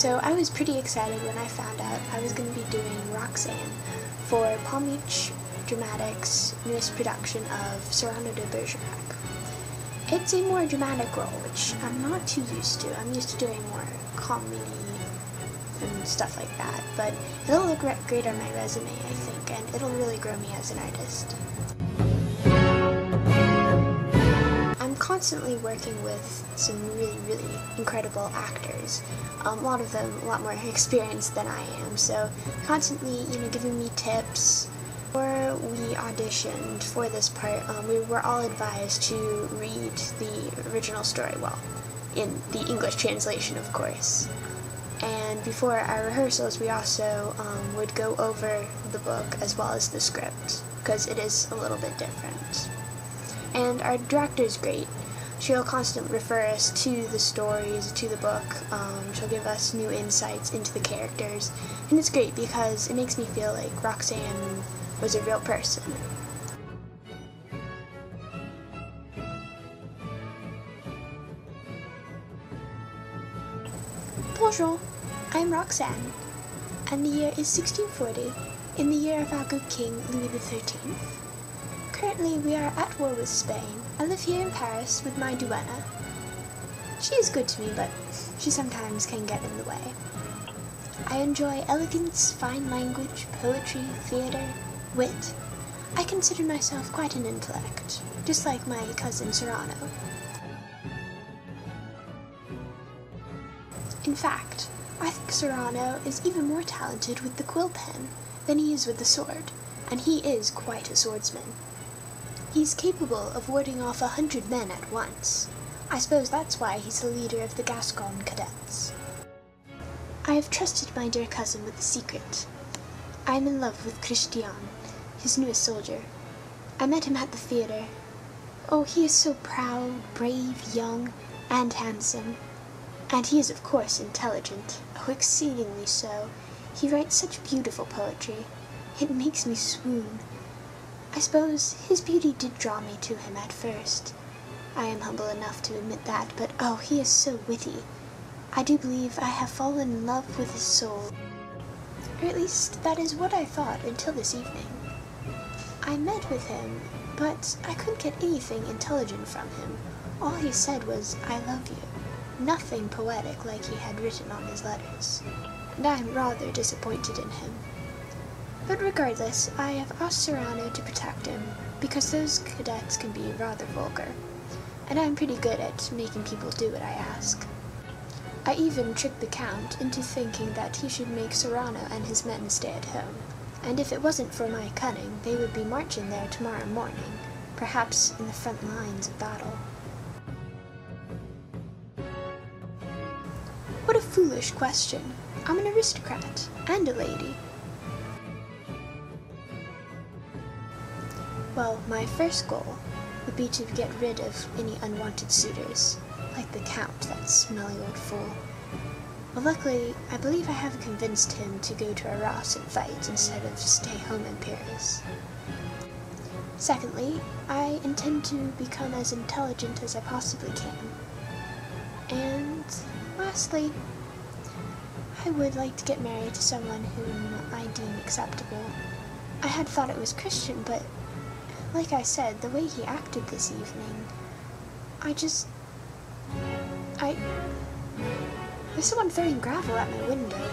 So I was pretty excited when I found out I was going to be doing Roxane for Palm Beach Dramatic's newest production of Cyrano de Bergerac. It's a more dramatic role, which I'm not too used to. I'm used to doing more comedy and stuff like that, but it'll look great on my resume, I think, and it'll really grow me as an artist. I'm constantly working with some really incredible actors. A lot of them a lot more experienced than I am, so constantly, giving me tips. Before we auditioned for this part, we were all advised to read the original story, well, in the English translation, of course. And before our rehearsals, we also would go over the book as well as the script, because it is a little bit different. And our director's great. She'll constantly refer us to the stories, to the book. She'll give us new insights into the characters, and it's great because it makes me feel like Roxane was a real person. Bonjour, I'm Roxane, and the year is 1640, in the year of our good King Louis XIII. Currently, we are at war with Spain. I live here in Paris with my duenna. She is good to me, but she sometimes can get in the way. I enjoy elegance, fine language, poetry, theatre, wit. I consider myself quite an intellect, just like my cousin Cyrano. In fact, I think Cyrano is even more talented with the quill pen than he is with the sword, and he is quite a swordsman. He's capable of warding off 100 men at once. I suppose that's why he's the leader of the Gascon cadets. I have trusted my dear cousin with a secret. I am in love with Christian, his newest soldier. I met him at the theatre. Oh, he is so proud, brave, young, and handsome. And he is, of course, intelligent. Oh, exceedingly so. He writes such beautiful poetry. It makes me swoon. I suppose his beauty did draw me to him at first. I am humble enough to admit that, but oh, he is so witty. I do believe I have fallen in love with his soul. Or at least, that is what I thought until this evening. I met with him, but I couldn't get anything intelligent from him. All he said was, "I love you." Nothing poetic like he had written on his letters. And I am rather disappointed in him. But regardless, I have asked Cyrano to protect him, because those cadets can be rather vulgar, and I'm pretty good at making people do what I ask. I even tricked the Count into thinking that he should make Cyrano and his men stay at home, and if it wasn't for my cunning, they would be marching there tomorrow morning, perhaps in the front lines of battle. What a foolish question. I'm an aristocrat, and a lady. Well, my first goal would be to get rid of any unwanted suitors, like the Count, that smelly old fool. Well, luckily, I believe I have convinced him to go to Arras and fight instead of stay home in Paris. Secondly, I intend to become as intelligent as I possibly can. And lastly, I would like to get married to someone whom I deem acceptable. I had thought it was Christian, but like I said, the way he acted this evening, there's someone throwing gravel at my window.